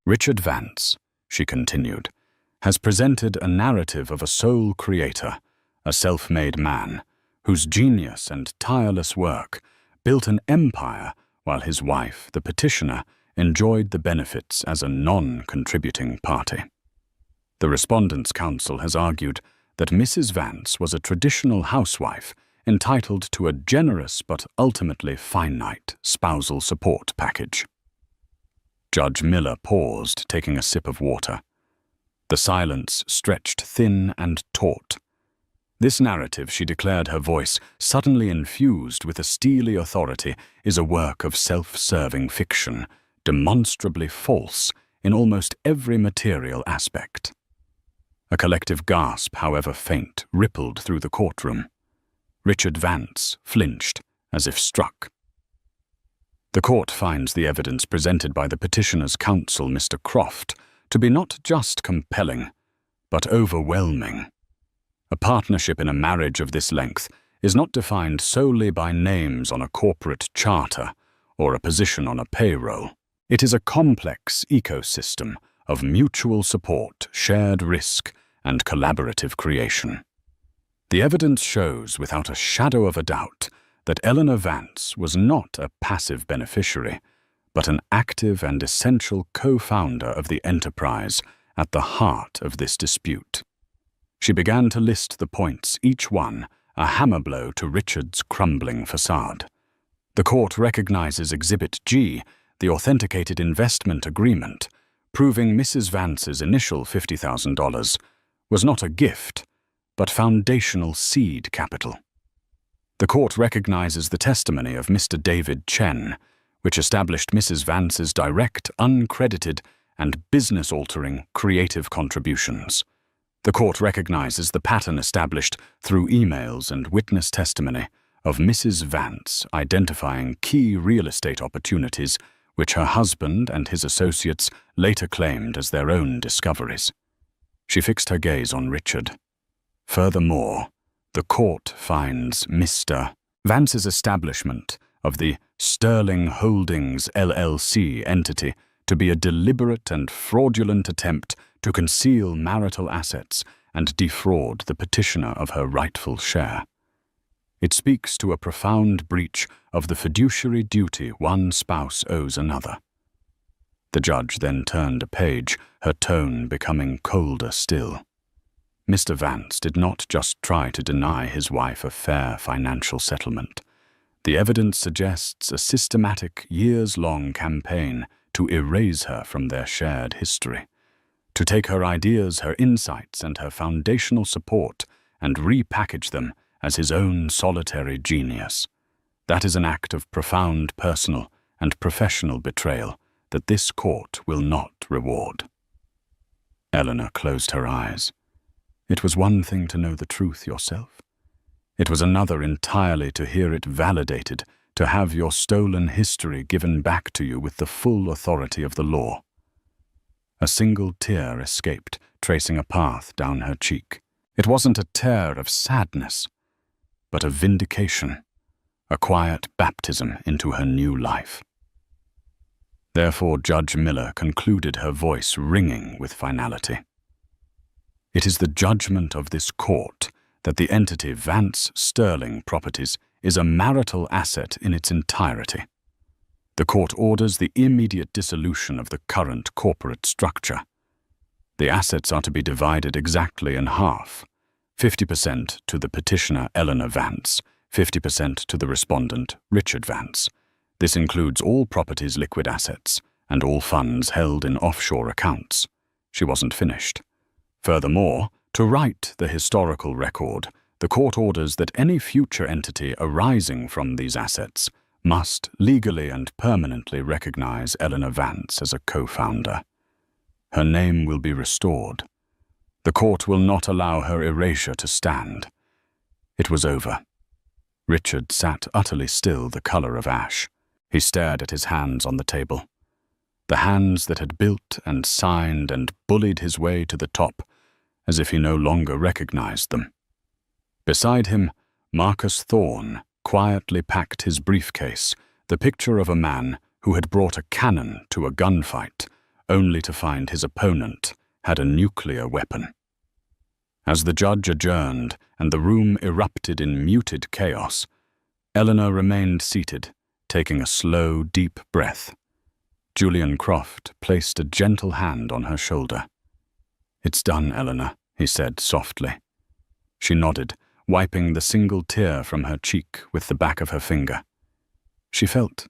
Richard Vance, she continued, has presented a narrative of a sole creator, a self-made man, whose genius and tireless work built an empire while his wife, the petitioner, enjoyed the benefits as a non-contributing party. The respondents' counsel has argued that Mrs. Vance was a traditional housewife entitled to a generous but ultimately finite spousal support package. Judge Miller paused, taking a sip of water. The silence stretched thin and taut. This narrative, she declared, her voice suddenly infused with a steely authority, is a work of self-serving fiction, demonstrably false in almost every material aspect. A collective gasp, however faint, rippled through the courtroom. Richard Vance flinched, as if struck. The court finds the evidence presented by the petitioner's counsel, Mr. Croft, to be not just compelling, but overwhelming. A partnership in a marriage of this length is not defined solely by names on a corporate charter or a position on a payroll. It is a complex ecosystem of mutual support, shared risk, and collaborative creation. The evidence shows without a shadow of a doubt that Eleanor Vance was not a passive beneficiary, but an active and essential co-founder of the enterprise at the heart of this dispute. She began to list the points, each one a hammer blow to Richard's crumbling facade. The court recognizes Exhibit G, the authenticated investment agreement, proving Mrs. Vance's initial $50,000 was not a gift, but foundational seed capital. The court recognizes the testimony of Mr. David Chen, which established Mrs. Vance's direct, uncredited, and business-altering creative contributions. The court recognizes the pattern established through emails and witness testimony of Mrs. Vance identifying key real estate opportunities which her husband and his associates later claimed as their own discoveries. She fixed her gaze on Richard. Furthermore, the court finds Mr. Vance's establishment of the Sterling Holdings LLC entity to be a deliberate and fraudulent attempt to conceal marital assets and defraud the petitioner of her rightful share. It speaks to a profound breach of the fiduciary duty one spouse owes another. The judge then turned a page, her tone becoming colder still. Mr. Vance did not just try to deny his wife a fair financial settlement. The evidence suggests a systematic, years-long campaign to erase her from their shared history, to take her ideas, her insights, and her foundational support and repackage them as his own solitary genius. That is an act of profound personal and professional betrayal that this court will not reward. Eleanor closed her eyes. It was one thing to know the truth yourself. It was another entirely to hear it validated, to have your stolen history given back to you with the full authority of the law. A single tear escaped, tracing a path down her cheek. It wasn't a tear of sadness, but of vindication, a quiet baptism into her new life. Therefore, Judge Miller concluded, her voice ringing with finality. It is the judgment of this court that the entity Vance Sterling Properties is a marital asset in its entirety. The court orders the immediate dissolution of the current corporate structure. The assets are to be divided exactly in half, 50% to the petitioner Eleanor Vance, 50% to the respondent Richard Vance. This includes all property's liquid assets and all funds held in offshore accounts. She wasn't finished. Furthermore, to right the historical record, the court orders that any future entity arising from these assets must legally and permanently recognize Eleanor Vance as a co-founder. Her name will be restored. The court will not allow her erasure to stand. It was over. Richard sat utterly still, the color of ash. He stared at his hands on the table. The hands that had built and signed and bullied his way to the top, as if he no longer recognized them. Beside him, Marcus Thorne quietly packed his briefcase, the picture of a man who had brought a cannon to a gunfight, only to find his opponent had a nuclear weapon. As the judge adjourned and the room erupted in muted chaos, Eleanor remained seated, taking a slow, deep breath. Julian Croft placed a gentle hand on her shoulder. "It's done, Eleanor," he said softly. She nodded, wiping the single tear from her cheek with the back of her finger. She felt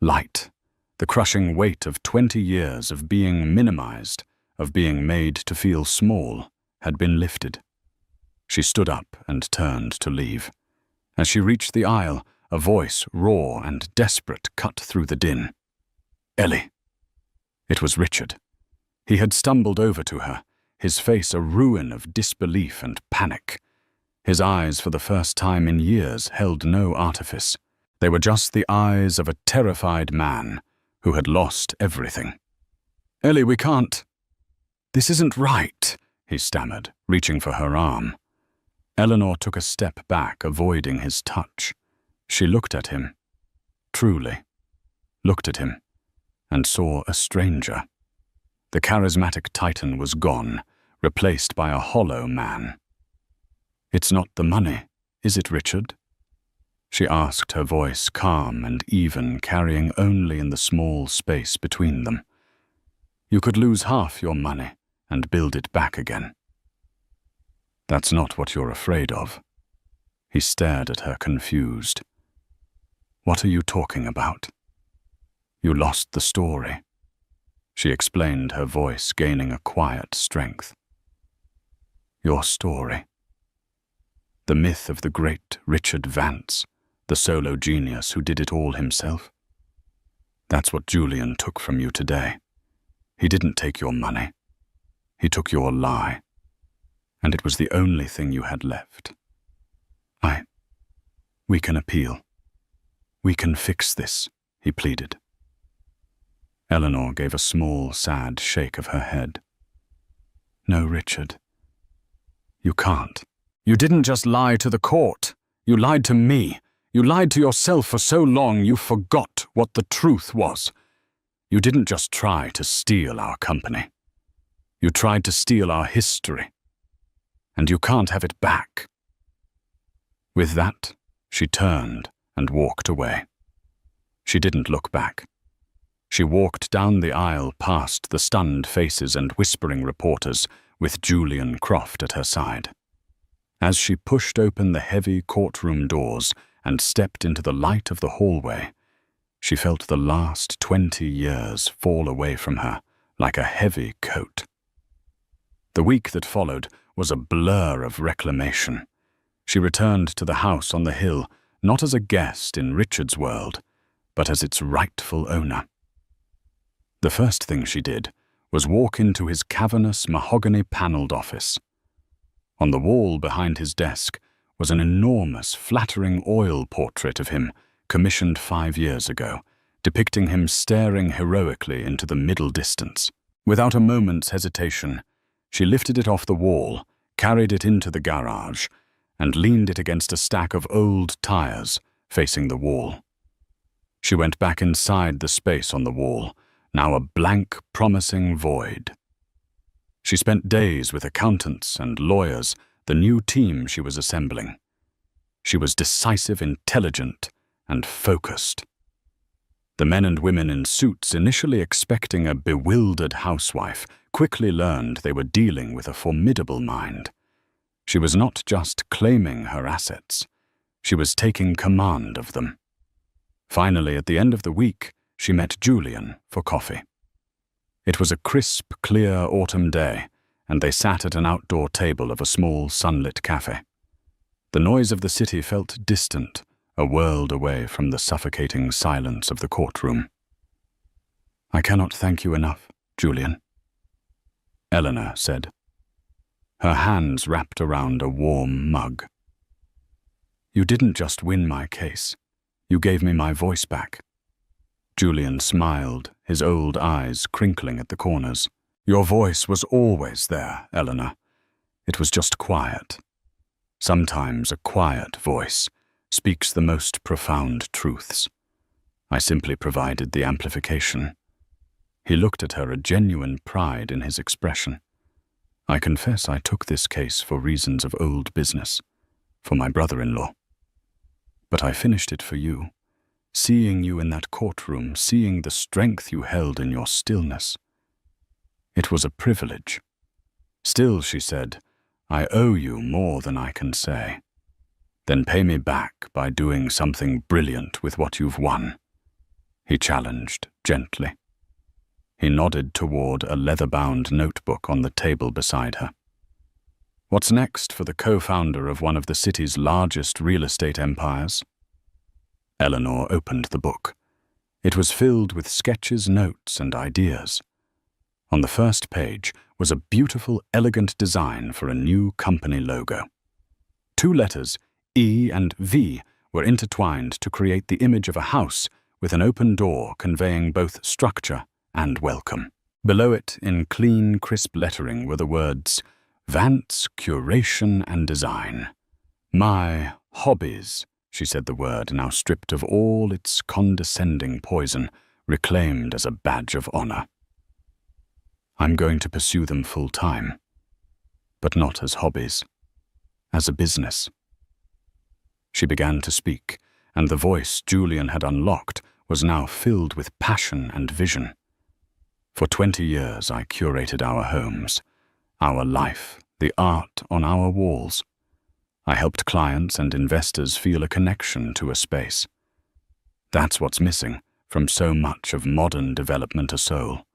light. The crushing weight of 20 years of being minimized, of being made to feel small, had been lifted. She stood up and turned to leave. As she reached the aisle, a voice, raw and desperate, cut through the din. "Ellie." It was Richard. He had stumbled over to her, his face a ruin of disbelief and panic. His eyes, for the first time in years, held no artifice. They were just the eyes of a terrified man who had lost everything. "Ellie, we can't." "This isn't right," he stammered, reaching for her arm. Eleanor took a step back, avoiding his touch. She looked at him, truly, looked at him, and saw a stranger. The charismatic titan was gone, replaced by a hollow man. "It's not the money, is it, Richard?" she asked, her voice calm and even, carrying only in the small space between them. "You could lose half your money and build it back again." "That's not what you're afraid of." He stared at her, confused. "What are you talking about?" "You lost the story," she explained, her voice gaining a quiet strength. "Your story. The myth of the great Richard Vance, the solo genius who did it all himself. That's what Julian took from you today. He didn't take your money. He took your lie. And it was the only thing you had left. We can appeal. We can fix this," he pleaded. Eleanor gave a small, sad shake of her head. "No, Richard. You can't. You didn't just lie to the court. You lied to me. You lied to yourself for so long you forgot what the truth was. You didn't just try to steal our company. You tried to steal our history. And you can't have it back." With that, she turned and walked away. She didn't look back. She walked down the aisle past the stunned faces and whispering reporters, with Julian Croft at her side. As she pushed open the heavy courtroom doors and stepped into the light of the hallway, she felt the last 20 years fall away from her like a heavy coat. The week that followed was a blur of reclamation. She returned to the house on the hill, not as a guest in Richard's world, but as its rightful owner. The first thing she did was walk into his cavernous, mahogany-paneled office. On the wall behind his desk was an enormous, flattering oil portrait of him, commissioned 5 years ago, depicting him staring heroically into the middle distance. Without a moment's hesitation, she lifted it off the wall, carried it into the garage, and leaned it against a stack of old tires, facing the wall. She went back inside the space on the wall, now a blank, promising void. She spent days with accountants and lawyers, the new team she was assembling. She was decisive, intelligent, and focused. The men and women in suits, initially expecting a bewildered housewife, quickly learned they were dealing with a formidable mind. She was not just claiming her assets, she was taking command of them. Finally, at the end of the week, she met Julian for coffee. It was a crisp, clear autumn day, and they sat at an outdoor table of a small, sunlit cafe. The noise of the city felt distant, a world away from the suffocating silence of the courtroom. "I cannot thank you enough, Julian," Eleanor said, her hands wrapped around a warm mug. "You didn't just win my case. You gave me my voice back." Julian smiled, his old eyes crinkling at the corners. "Your voice was always there, Eleanor. It was just quiet. Sometimes a quiet voice speaks the most profound truths. I simply provided the amplification." He looked at her, a genuine pride in his expression. "I confess I took this case for reasons of old business, for my brother-in-law. But I finished it for you, seeing you in that courtroom, seeing the strength you held in your stillness. It was a privilege. Still," she said, "I owe you more than I can say. Then pay me back by doing something brilliant with what you've won," he challenged gently. He nodded toward a leather-bound notebook on the table beside her. "What's next for the co-founder of one of the city's largest real estate empires?" Eleanor opened the book. It was filled with sketches, notes, and ideas. On the first page was a beautiful, elegant design for a new company logo. 2 letters, E and V, were intertwined to create the image of a house with an open door conveying both structure and welcome. Below it, in clean, crisp lettering, were the words, "Vance, Curation and Design." "My hobbies," she said, the word now stripped of all its condescending poison, reclaimed as a badge of honor. "I'm going to pursue them full-time, but not as hobbies, as a business." She began to speak, and the voice Julian had unlocked was now filled with passion and vision. "For 20 years I curated our homes, our life, the art on our walls. I helped clients and investors feel a connection to a space. That's what's missing from so much of modern development, a soul.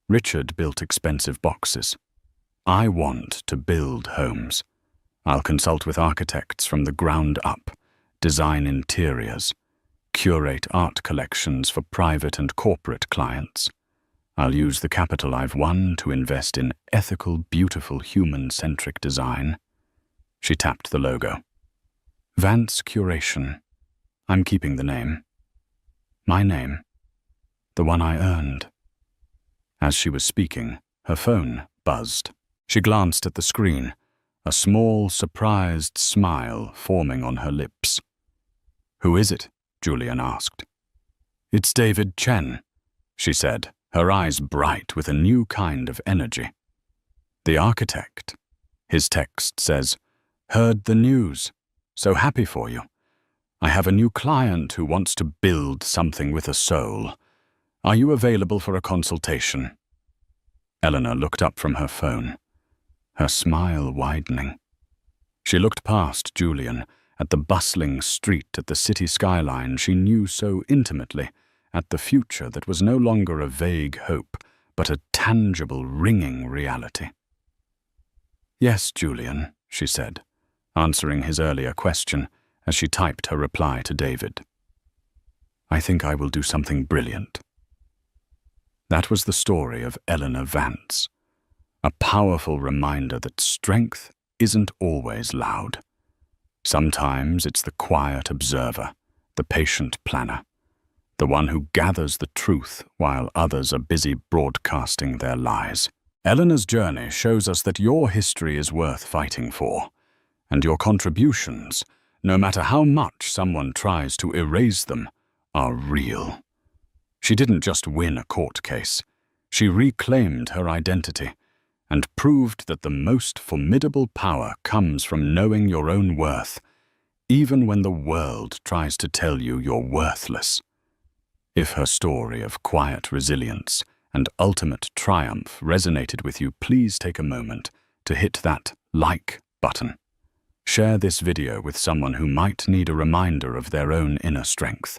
Richard built expensive boxes. I want to build homes. I'll consult with architects from the ground up, design interiors, curate art collections for private and corporate clients. I'll use the capital I've won to invest in ethical, beautiful, human-centric design." She tapped the logo. "Vance Curation. I'm keeping the name. My name. The one I earned." As she was speaking, her phone buzzed. She glanced at the screen, a small, surprised smile forming on her lips. "Who is it?" Julian asked. "It's David Chen," she said, her eyes bright with a new kind of energy. "The architect." His text says, "Heard the news. So happy for you. I have a new client who wants to build something with a soul. Are you available for a consultation?" Eleanor looked up from her phone, her smile widening. She looked past Julian at the bustling street, at the city skyline she knew so intimately, at the future that was no longer a vague hope, but a tangible, ringing reality. "Yes, Julian," she said, answering his earlier question as she typed her reply to David. "I think I will do something brilliant." That was the story of Eleanor Vance, a powerful reminder that strength isn't always loud. Sometimes it's the quiet observer, the patient planner, the one who gathers the truth while others are busy broadcasting their lies. Eleanor's journey shows us that your history is worth fighting for, and your contributions, no matter how much someone tries to erase them, are real. She didn't just win a court case. She reclaimed her identity and proved that the most formidable power comes from knowing your own worth, even when the world tries to tell you you're worthless. If her story of quiet resilience and ultimate triumph resonated with you, please take a moment to hit that like button. Share this video with someone who might need a reminder of their own inner strength.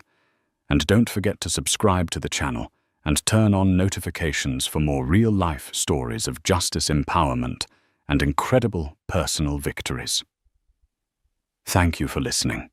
And don't forget to subscribe to the channel and turn on notifications for more real-life stories of justice, empowerment, and incredible personal victories. Thank you for listening.